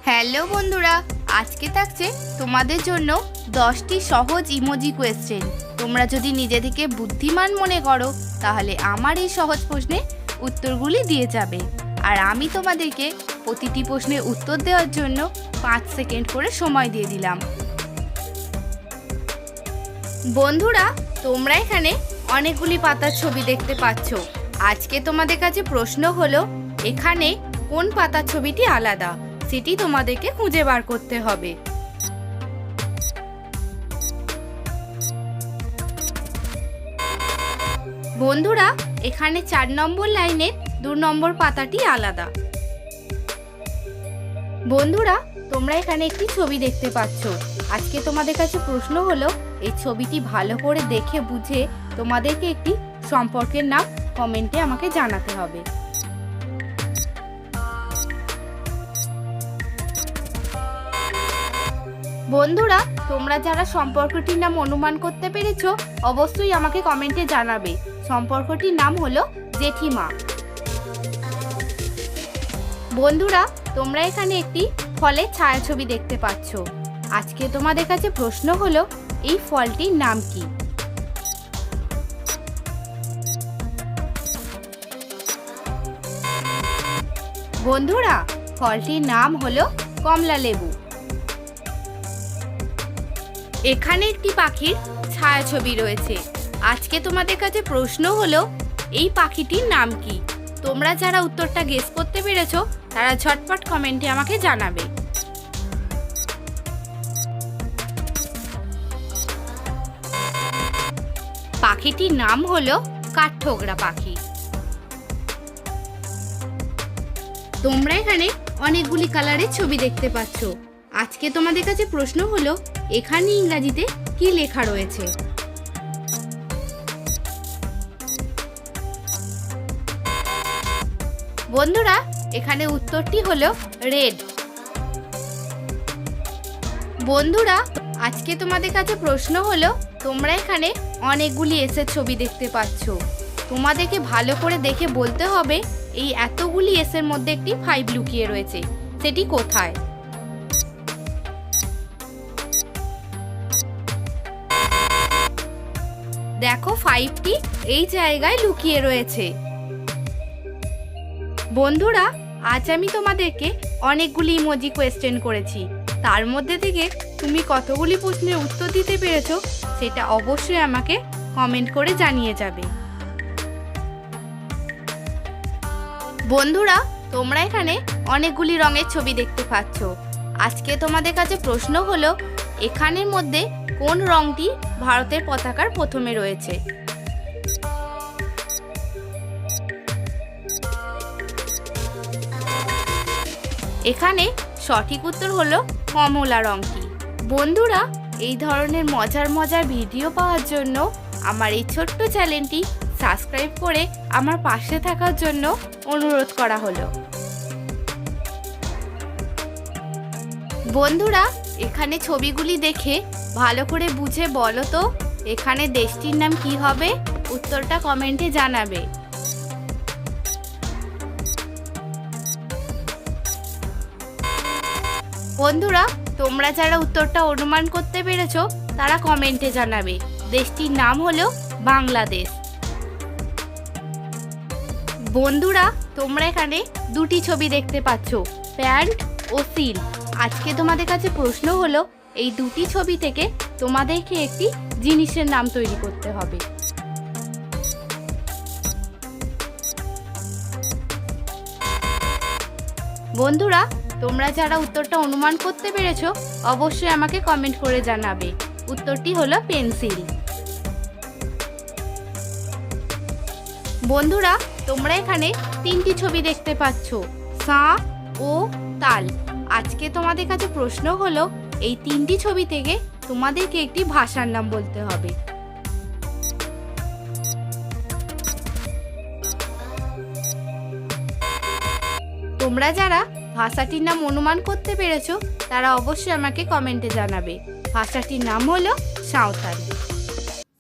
Hello বন্ধুরা, আজকে থাকছে তোমাদের জন্য 10টি সহজ ইমোজি কোয়েশ্চেন। তোমরা যদি নিজে থেকে বুদ্ধিমান মনে করো তাহলে আমার এই সহজ প্রশ্নে উত্তরগুলি দিয়ে যাবে, আর আমি তোমাদেরকে প্রতিটি প্রশ্নের উত্তর দেওয়ার জন্য 5 সেকেন্ড করে সময় দিয়ে দিলাম। বন্ধুরা, তোমরা এখানে অনেকগুলি পাতার ছবি দেখতে পাচ্ছ। আজকে তোমাদের কাছে প্রশ্ন হলো, এখানে কোন পাতার ছবিটি আলাদা সেটি তোমাদেরকে খুঁজে বার করতে হবে। বন্ধুরা, এখানে 4 নম্বর লাইনের 2 নম্বর পাতাটি আলাদা। বন্ধুরা, তোমরা এখানে একটি ছবি দেখতে পাচ্ছ। আজকে তোমাদের কাছে প্রশ্ন হলো, এই ছবিটি ভালো করে দেখে বুঝে তোমাদেরকে একটি সম্পর্কের নাম কমেন্টে আমাকে জানাতে হবে। বন্ধুরা, তোমরা যারা সম্পর্কটির নাম অনুমান করতে পেরেছো অবশ্যই আমাকে কমেন্টে জানাবে। সম্পর্কটির নাম হলো জেঠিমা। বন্ধুরা, তোমরা এখানে একটি ফলের ছায়াছবি দেখতে পাচ্ছ। আজকে তোমাদের কাছে প্রশ্ন হলো, এই ফলটির নাম কি? বন্ধুরা, ফলটির নাম হলো কমলা লেবু। এখানে একটি পাখির ছায়াছবি রয়েছে। আজকে তোমাদের কাছে প্রশ্ন হলো, এই পাখিটির নাম কি? তোমরা যারা উত্তরটা গেস করতে পেরেছো তারা ঝটপট কমেন্টে আমাকে জানাবে। পাখিটির নাম হলো কাঠঠোকরা পাখি। তোমরা এখানে অনেকগুলি কালারের ছবি দেখতে পাচ্ছ। আজকে তোমাদের কাছে প্রশ্ন হলো, এখানে ইংরেজিতে কি লেখা রয়েছে? বন্ধুরা, এখানে উত্তরটি হলো রেড। বন্ধুরা, আজকে তোমাদের কাছে প্রশ্ন হলো, তোমরা এখানে অনেকগুলি এসের ছবি দেখতে পাচ্ছ। তোমাদেরকে ভালো করে দেখে বলতে হবে, এই এতগুলি এসের মধ্যে একটি 5 লুকিয়ে রয়েছে, সেটি কোথায়? দেখো, 5টি এই জায়গায় লুকিয়ে রয়েছে। বন্ধুরা, আজ আমি তোমাদেরকে অনেকগুলি ইমোজি কোয়েশ্চেন করেছি। তার মধ্যে থেকে তুমি কতগুলি প্রশ্নের উত্তর দিতে পেরেছো সেটা অবশ্যই আমাকে কমেন্ট করে জানিয়ে যাবে। বন্ধুরা, তোমরা এখানে অনেকগুলি রঙের ছবি দেখতে পাচ্ছ। আজকে তোমাদের কাছে প্রশ্ন হলো, এখানের মধ্যে কোন রংটি ভারতের পতাকার প্রথমে রয়েছে? এখানে সঠিক উত্তর হলো কমলা রংটি। বন্ধুরা, এই ধরনের মজার ভিডিও পাওয়ার জন্য আমার এই ছোট্ট চ্যানেলটি সাবস্ক্রাইব করে আমার পাশে থাকার জন্য অনুরোধ করা হলো। বন্ধুরা, এখানে ছবিগুলি দেখে ভালো করে বুঝে বলো তো, এখানে দেশটির নাম কি হবে? উত্তরটা কমেন্টে জানাবে। বন্ধুরা, তোমরা যারা উত্তরটা অনুমান করতে পেরেছো তারা কমেন্টে জানাবে। দেশটির নাম হলো বাংলাদেশ। বন্ধুরা, তোমরা এখানে 2টি ছবি দেখতে পাচ্ছ, প্যান্ট ও সিল। আজকে তোমাদের কাছে প্রশ্ন হলো, এই 2টি ছবি থেকে তোমাদেরকে একটি জিনিসের নাম তৈরি করতে হবে। বন্ধুরা, তোমরা যারা উত্তরটা অনুমান করতে পেরেছো অবশ্যই আমাকে কমেন্ট করে জানাবে। উত্তরটি হলো পেন্সিল। বন্ধুরা, তোমরা এখানে 3টি ছবি দেখতে পাচ্ছ, সাঁ ও তাল। আজকে তোমাদের কাছে প্রশ্ন হলো, এই 3টি ছবি থেকে তোমাদেরকে একটি ভাষার নাম বলতে হবে। তোমরা যারা ভাষাটির নাম অনুমান করতে পেরেছো তারা অবশ্যই আমাকে কমেন্টে জানাবে। ভাষাটির নাম হলো সাঁওতালি।